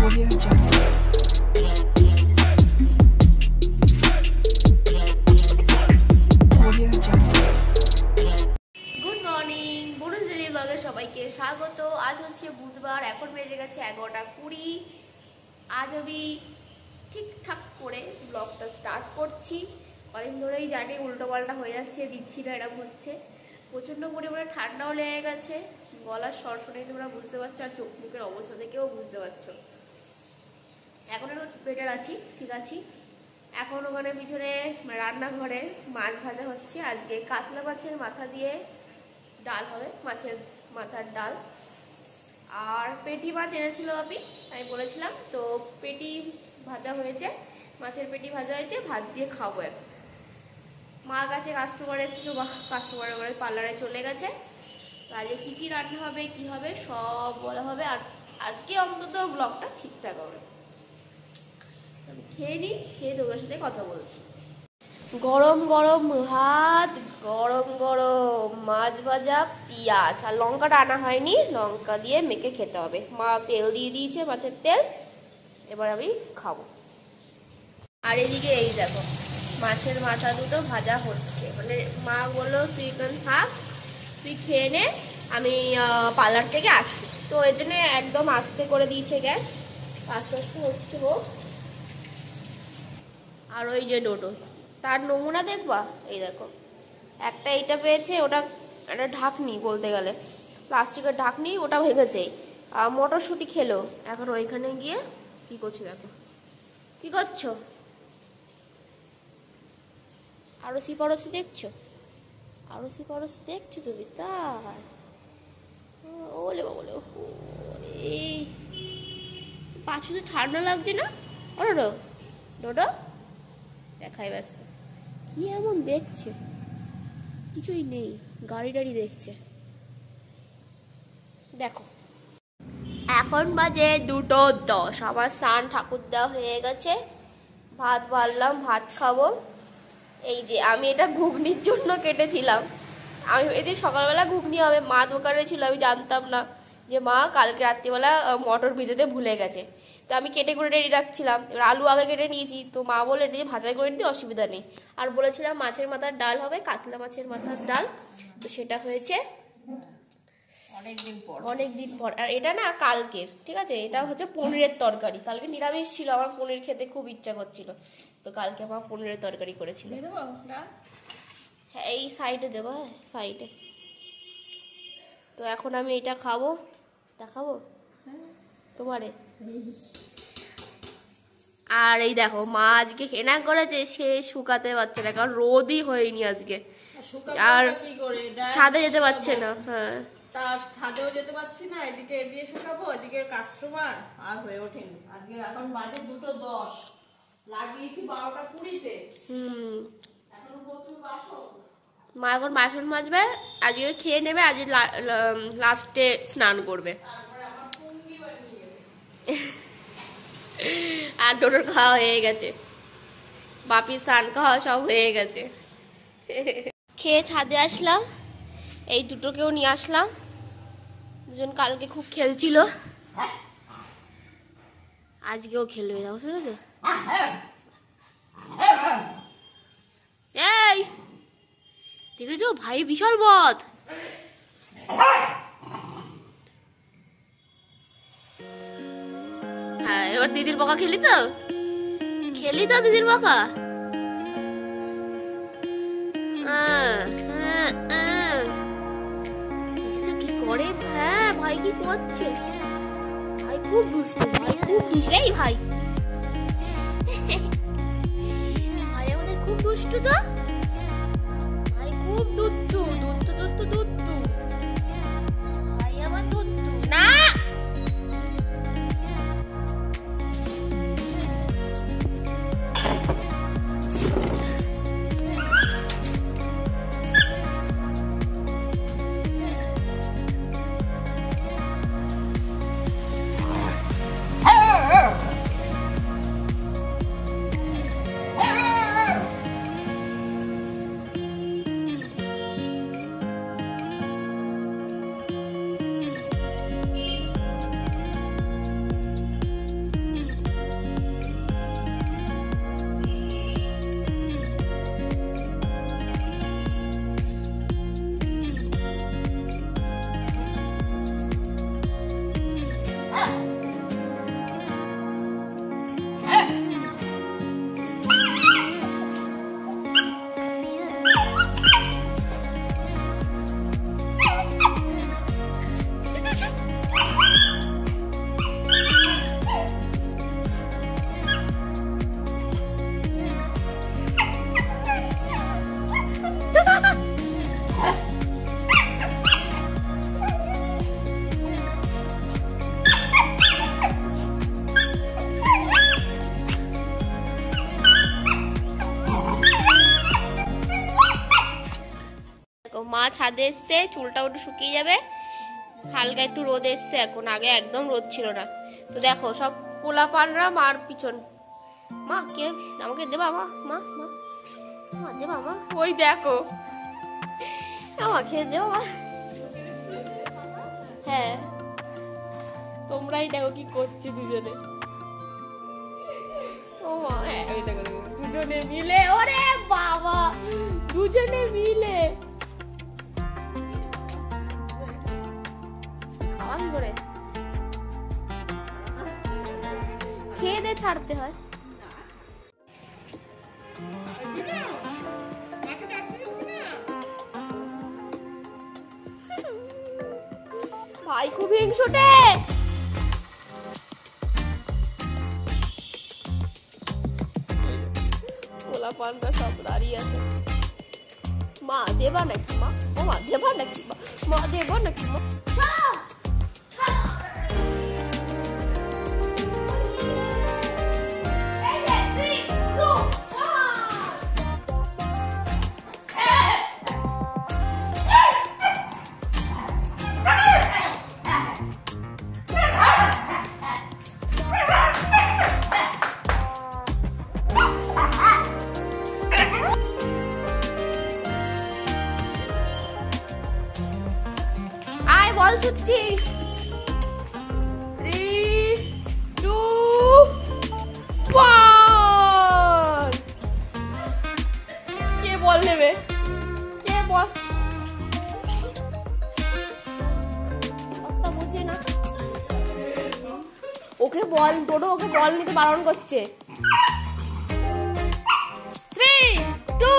Audio Jungle. Audio Jungle. Good morning, বুড়ো jelly ব্লগে সবাইকে স্বাগত। আজ হচ্ছে বুধবার, এখন বেজে গেছে 11:20। আজ আমি ঠিকঠাক করে ব্লগটা স্টার্ট করছি। কদিন ধরেই জানি উল্টো পাল্টা হয়ে যাচ্ছে, দিচ্ছি না, এরকম হচ্ছে। প্রচণ্ড পরিমাণে ঠান্ডাও লেগে গেছে, গলার স্বর শুনেই তোমরা বুঝতে পারছো, আর চোখ মুখের অবস্থা থেকেও বুঝতে পারছো। এখন একটু বেটার আছি, ঠিক আছি। এখন ওখানে পিছনে রান্নাঘরে মাছ ভাজা হচ্ছে। আজকে কাতলা মাছের মাথা দিয়ে ডাল হবে, মাছের মাথার ডাল। আর পেটি মাছ এনেছিল আমি বলেছিলাম তো, পেটি ভাজা হয়েছে, মাছের পেটি ভাজা হয়েছে, ভাত দিয়ে খাবো। এখন মা কাছে কাস্টমার এসেছে, কাস্টমারের ঘরে পার্লারে চলে গেছে। আজকে কী কী রান্না হবে, কি হবে সব বলা হবে। আর আজকে অন্তত ব্লগটা ঠিকঠাক হবে। আমি খেয়ে নিই, খেয়ে তোদের সাথে কথা বলছি। গরম গরম ভাত, গরম গরম মাছ ভাজা, পেঁয়াজ আর লঙ্কাটা আনা হয়নি, লঙ্কা দিয়ে মেখে খেতে হবে। মা তেল দিয়ে দিয়েছে, মাছের তেল। এবার আমি খাবো। আর এদিকে এই দেখো, মাছের মাথা দুটো ভাজা হচ্ছে। মানে মা বললো তুই এখানে থাক, তুই খেয়ে নে, আমি পার্লার থেকে আসছি। তো এর জন্য একদম আস্তে করে দিয়েছে গ্যাস, আস্তে আস্তে হচ্ছে হোক। আর ওই যে ডোডো, তার নমুনা দেখবা, এই দেখো একটা এইটা পেয়েছে, ওটা একটা ঢাকনি বলতে গেলে, প্লাস্টিকের ঢাকনি, ওটা ভেঙেছে। আর মটরশুঁটি খেলো, এখন ওইখানে গিয়ে কি করছে দেখো। কি করছো? আরসি পড়শি দেখছো? আরসি পড়শি দেখছো তুমি? তাই ওলে বলে পাঁচশো ঠান্ডা লাগছে না? ডোডো ডোডো দেখাই ব্যস্ত, কি এমন দেখছে? কিছুই নেই, গাড়ি টাড়ি দেখছে। দেখো এখন বাজে 2:10। আমার স্নান ঠাকুর দেওয়া হয়ে গেছে, ভাত বাড়লাম, ভাত খাবো। এই যে আমি এটা ঘুগনির জন্য কেটেছিলাম। আমি এই যে সকালবেলা ঘুগনি হবে, মা দোকানে ছিল, আমি জানতাম না যে মা কালকে রাত্রিবেলা মটর ভিজাতে ভুলে গেছে। তো আমি কেটে করে রেডি রাখছিলাম। এবার আলু আগে কেটে নিয়েছি, তো মা বলে এটা দিয়ে ভাজা করে দিতে অসুবিধা নেই। আর বলেছিলাম মাছের মাথার ডাল হবে, কাতলা মাছের মাথার ডাল, তো সেটা হয়েছে অনেকদিন পর। আর এটা না কালকের, ঠিক আছে, এটা হচ্ছে পনিরের তরকারি। কালকে নিরামিষ ছিল, আমার পনির খেতে খুব ইচ্ছা করছিল, তো কালকে আমার পনিরের তরকারি করেছিল। হ্যাঁ এই সাইডে দেবো, হ্যাঁ সাইডে। তো এখন আমি এটা খাবো, দেখাবো তোমারে। আর এই দেখো মা আজকে হেনা করেছে, সে শুকাতে পারছে না, কারণ রোদই হয়নি আজকে। আর ছাদে যেতে পারছে না। হ্যাঁ তার ছাদেও যেতে পারছি না, এদিকে দিয়ে শুকাবো, এদিকে কাস্টমার, আর হয়ে ওঠেনি। আজকে এখন বাজে 2:10, লাগিয়েছি 12:20-তে। এখন প্রচুর বাসন। মা এখন বাসন মাজবে, আজকে খেয়ে নেবে, আজ লাস্টে স্নান করবে। আর ডোডোর খাওয়া হয়ে গেছে, বাপির স্নান খাওয়া সব হয়ে গেছে। খেয়ে ছাদে আসলাম, এই দুটোকেও নিয়ে আসলাম, দুজন কালকে খুব খেলছিল, আজকেও খেলবে। দেখো ঠিক আছে, এই দেখেছো ভাই বিশাল বদ। হ্যাঁ এবার দিদির বকা খেলি তো দিদির বকা। দেখেছো কি করে? হ্যাঁ ভাই কি করছে, ভাই খুব দুষ্ট, ভাই খুব দুষ্ট। এই ভাই ভাই আমাদের খুব দুষ্ট, তো ভাই খুব দুষ্টু, দুষ্টু দুষ্টু দুষ্টু ভাই আমার দুষ্টু না। এসছে, চুলটাও একটু শুকিয়ে যাবে, হালকা একটু রোদ এসছে এখন, আগে একদম রোদ ছিল না। তো দেখো সব পোলাপানরা মার পিছন, মা কে আমাকে দেবা, মা মা মা মা দেবা, মা ওই দেখো আমাকে দেবা মা। হ্যাঁ তোমরাই দেখো কি করছে দুজনে। ও মা হ্যাঁ ওই দেখো দুজনে মিলে, ওরে বাবা দুজনে মিলে খাওয়া কি করে, খেয়ে দিয়ে ছাড়তে হয়। ভাই খুব হিংসুটে। ওলা পানটা সব দাঁড়িয়ে আছে। মা দেবা নাকি, মা ও মা দেবা নাকি, মা দেবা নাকি, মা বল ছুটছি। 3, 2, 1 কে বল নেবে, কে বল বুঝে না, ওকে বল টোটো, ওকে বল নিতে বারণ করছে। 3, 2,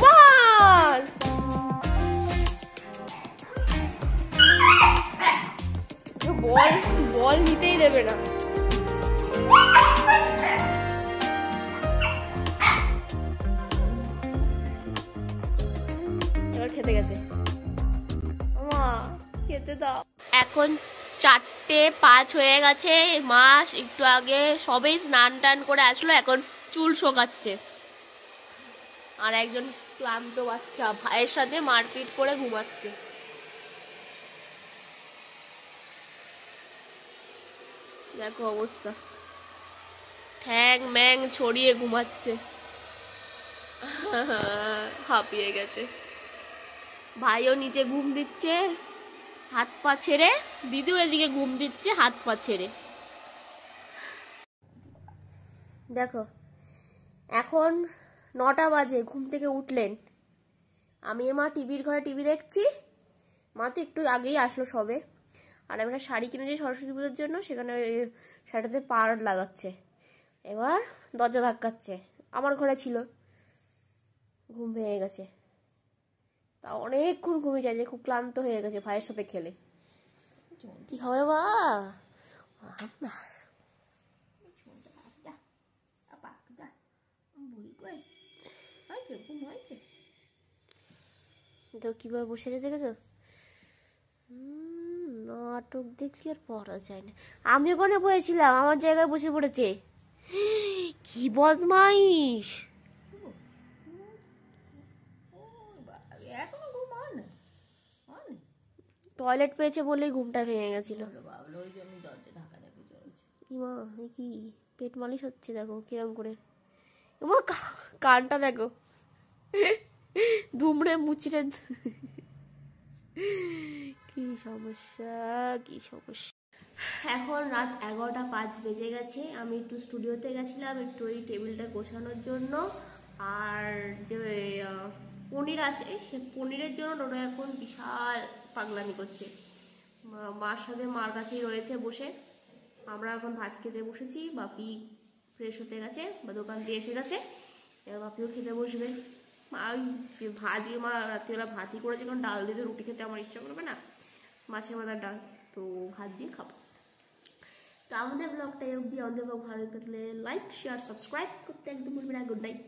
1 বল বল নিতেই দেবে না। এবার খেতে গেছে, মা খেতে দাও। এখন 4:05 হয়ে গেছে, মা একটু আগে সবেই স্নান টান করে আসলো, এখন চুল শোকাচ্ছে। আর একজন ক্লান্ত বাচ্চা ভাইয়ের সাথে মারপিট করে ঘুমাচ্ছে। দেখো অবস্থা, ঠ্যাং ম্যাং ছড়িয়ে ঘুমাচ্ছে, হাঁপিয়ে গেছে। ভাইও নিচে ঘুম দিচ্ছে হাত পা ছেড়ে, দিদিও এদিকে ঘুম দিচ্ছে হাত পা ছেড়ে। দেখো এখন 9টা বাজে, ঘুম থেকে উঠলেন। আমি মা টিভির ঘরে টিভি দেখছি, মা তো একটু আগেই আসলো সবে। আর আমি একটা শাড়ি কিনেছি সরস্বতী পুজোর জন্য, সেখানে শাড়িটাতে পাড় লাগাচ্ছে, এবার দরজা ধাক্কাচ্ছে। আমার ঘরে ছিল, ঘুম ভেঙে গেছে, তা অনেকক্ষণ ঘুমিয়ে যায়, যে খুব ক্লান্ত হয়ে গেছে ভাইয়ের সাথে খেলে। কি হবে মা, তো কিভাবে বসে আছে দেখেছো, নাটক দেখলি আর পড়া যায় না। আমি ওখানে বসেছিলাম, আমার জায়গায় বসে পড়েছে, কি বদমাইশ। টয়লেট পেয়েছে বলেই ঘুমটা ভেঙে গেছিল। কি পেট মালিশ হচ্ছে, দেখো কিরম করে, কানটা দেখো দুমড়ে মুচড়ে, কি সমস্যা কি সমস্যা। এখন রাত 11:05 বেজে গেছে। আমি একটু স্টুডিওতে গেছিলাম একটু ওই টেবিলটা গোছানোর জন্য, আর যে পনির আছে সে পনিরের জন্য টোটো এখন বিশাল পাগলামি করছে। মার সাথে মার কাছেই রয়েছে বসে। আমরা এখন ভাত খেতে বসেছি, বাপি ফ্রেশ হতে গেছে বা দোকান দিয়ে এসে গেছে, এবার বাপিও খেতে বসবে। ভাজি মা রাত্রিবেলা ভাতই করেছে, কারণ ডাল দিয়ে রুটি খেতে আমার ইচ্ছা করবে না, মাছের মাথার ডাল, তো ভাত দিয়ে খাবো। তো আমাদের ব্লগটা অবধি, আমাদের ব্লগ ভালো লাগলে লাইক শেয়ার সাবস্ক্রাইব করতে একদম ভুলবে না। Good night.